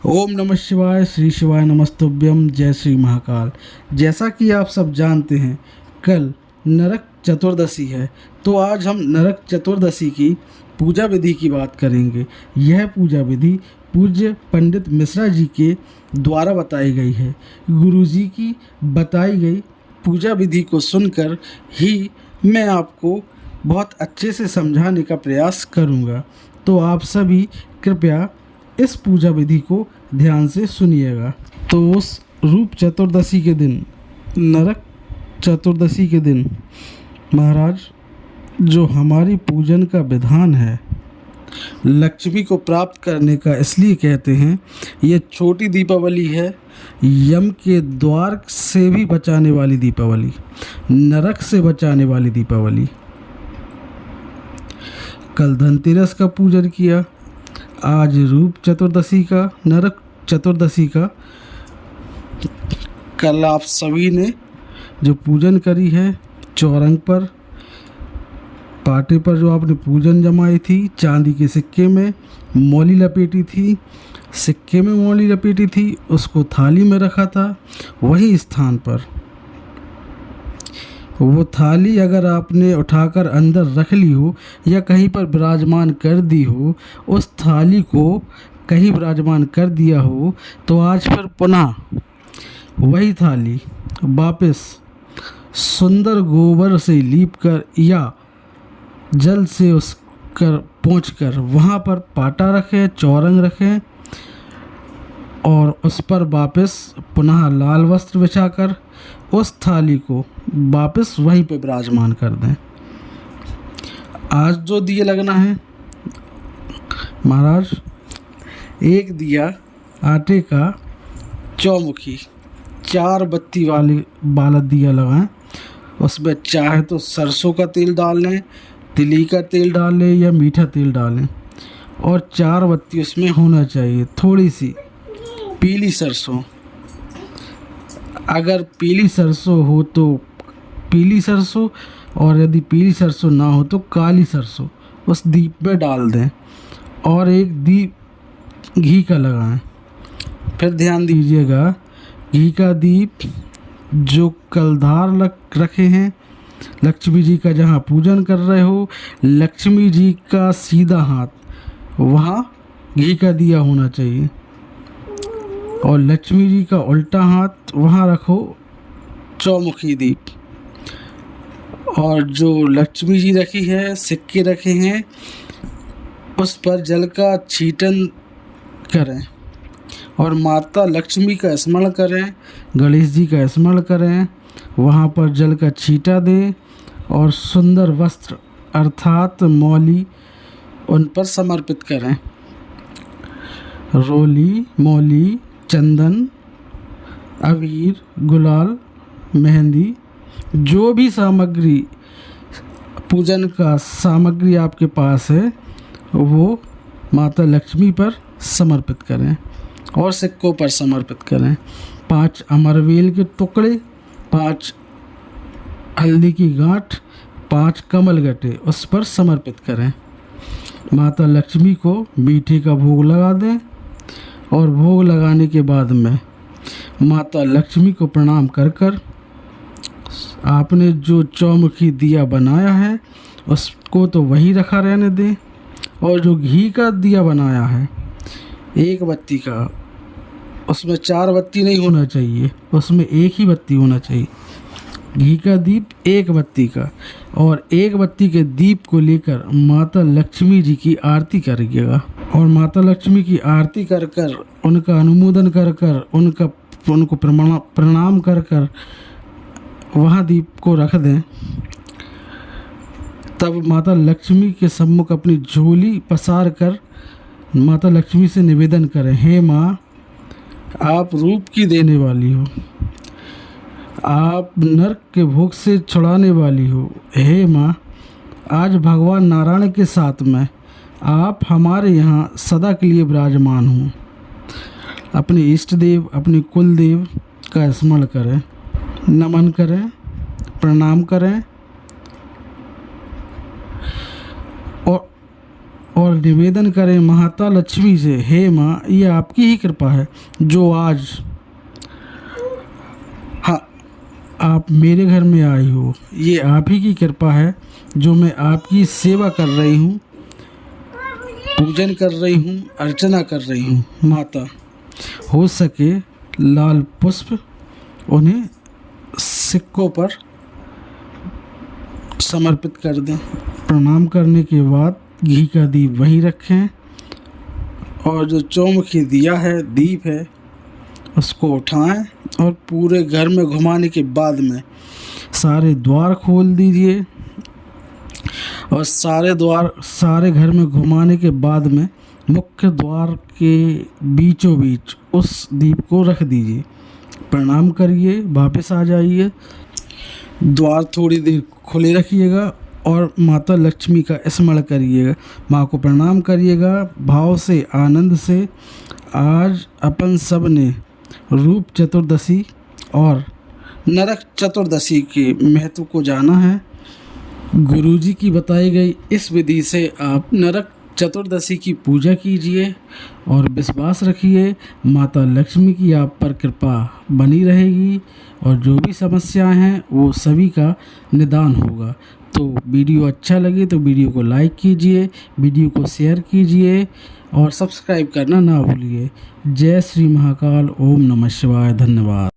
ओम नमः शिवाय, श्री शिवाय नमस्तुभ्यम, जय श्री महाकाल। जैसा कि आप सब जानते हैं, कल नरक चतुर्दशी है। तो आज हम नरक चतुर्दशी की पूजा विधि की बात करेंगे। यह पूजा विधि पूज्य पंडित मिश्रा जी के द्वारा बताई गई है। गुरु जी की बताई गई पूजा विधि को सुनकर ही मैं आपको बहुत अच्छे से समझाने का प्रयास करूँगा। तो आप सभी कृपया इस पूजा विधि को ध्यान से सुनिएगा। तो उस रूप चतुर्दशी के दिन, नरक चतुर्दशी के दिन महाराज, जो हमारी पूजन का विधान है, लक्ष्मी को प्राप्त करने का इसलिए कहते हैं। ये छोटी दीपावली है, यम के द्वार से भी बचाने वाली दीपावली, नरक से बचाने वाली दीपावली। कल धनतेरस का पूजन किया, आज रूप चतुर्दशी का, नरक चतुर्दशी का। कल आप सभी ने जो पूजन करी है, चौरंग पर, पाटे पर जो आपने पूजन जमाई थी, चांदी के सिक्के में मौली लपेटी थी, सिक्के में मौली लपेटी थी, उसको थाली में रखा था। वही स्थान पर वो थाली अगर आपने उठाकर अंदर रख ली हो या कहीं पर विराजमान कर दी हो, उस थाली को कहीं विराजमान कर दिया हो, तो आज फिर पुनः वही थाली वापस सुंदर गोबर से लीप कर या जल से उस कर पोंछ कर वहाँ पर पाटा रखें, चौरंग रखें और उस पर वापस पुनः लाल वस्त्र बिछाकर उस थाली को वापस वहीं पे विराजमान कर दें। आज जो दिए लगना है महाराज, एक दिया आटे का चौमुखी 4 बत्ती वाला दिया लगाएं। उसमें चाहे तो सरसों का तेल डाल लें, तिली का तेल डाल लें या मीठा तेल डालें, और 4 बत्ती उसमें होना चाहिए। थोड़ी सी पीली सरसों, अगर पीली सरसों हो तो पीली सरसों, और यदि पीली सरसों ना हो तो काली सरसों उस दीप में डाल दें और एक दीप घी का लगाएं। फिर ध्यान दीजिएगा, घी का दीप जो कलधार रखे हैं, लक्ष्मी जी का जहाँ पूजन कर रहे हो, लक्ष्मी जी का सीधा हाथ वहाँ घी का दिया होना चाहिए, और लक्ष्मी जी का उल्टा हाथ वहाँ रखो चौमुखी दीप। और जो लक्ष्मी जी रखी है, सिक्के रखे हैं, उस पर जल का छींटन करें और माता लक्ष्मी का स्मरण करें, गणेश जी का स्मरण करें, वहाँ पर जल का छींटा दें और सुंदर वस्त्र अर्थात मौली उन पर समर्पित करें। रोली, मौली, चंदन, अबीर, गुलाल, मेहंदी, जो भी सामग्री, पूजन का सामग्री आपके पास है, वो माता लक्ष्मी पर समर्पित करें और सिक्कों पर समर्पित करें। 5 अमरवेल के टुकड़े, 5 हल्दी की गांठ, 5 कमल गट्टे उस पर समर्पित करें। माता लक्ष्मी को मीठे का भोग लगा दें और भोग लगाने के बाद में माता लक्ष्मी को प्रणाम कर आपने जो चौमुखी दिया बनाया है उसको तो वही रखा रहने दें, और जो घी का दिया बनाया है 1 बत्ती का, उसमें 4 बत्ती नहीं होना चाहिए, उसमें 1 ही बत्ती होना चाहिए। घी का दीप 1 बत्ती का, और 1 बत्ती के दीप को लेकर माता लक्ष्मी जी की आरती करिएगा, और माता लक्ष्मी की आरती कर कर उनका अनुमोदन कर कर उनको प्रणाम कर कर वहाँ दीप को रख दें। तब माता लक्ष्मी के सम्मुख अपनी झोली पसार कर माता लक्ष्मी से निवेदन करें, हे माँ, आप रूप की देने वाली हो, आप नरक के भोग से छुड़ाने वाली हो। हे माँ, आज भगवान नारायण के साथ में आप हमारे यहाँ सदा के लिए विराजमान हो। अपने इष्ट देव, अपने कुल देव का स्मरण करें, नमन करें, प्रणाम करें, और और निवेदन करें माता लक्ष्मी से, हे माँ, ये आपकी ही कृपा है जो आज आप मेरे घर में आई हो। ये आप ही की कृपा है जो मैं आपकी सेवा कर रही हूँ, पूजन कर रही हूँ, अर्चना कर रही हूँ। माता, हो सके लाल पुष्प उन्हें सिक्कों पर समर्पित कर दें। प्रणाम करने के बाद घी का दीप वहीं रखें और जो चौमुखी दिया है, दीप है, उसको उठाएं और पूरे घर में घुमाने के बाद में सारे द्वार खोल दीजिए और सारे घर में घुमाने के बाद में मुख्य द्वार के बीचों बीच उस दीप को रख दीजिए। प्रणाम करिए, वापस आ जाइए, द्वार थोड़ी देर खुले रखिएगा और माता लक्ष्मी का स्मरण करिएगा, माँ को प्रणाम करिएगा भाव से, आनंद से। आज अपन सब ने रूप चतुर्दशी और नरक चतुर्दशी के महत्व को जाना है। गुरुजी की बताई गई इस विधि से आप नरक चतुर्दशी की पूजा कीजिए और विश्वास रखिए माता लक्ष्मी की आप पर कृपा बनी रहेगी और जो भी समस्याएं हैं वो सभी का निदान होगा। तो वीडियो अच्छा लगे तो वीडियो को लाइक कीजिए, वीडियो को शेयर कीजिए और सब्सक्राइब करना ना भूलिए। जय श्री महाकाल, ओम नमः शिवाय। धन्यवाद।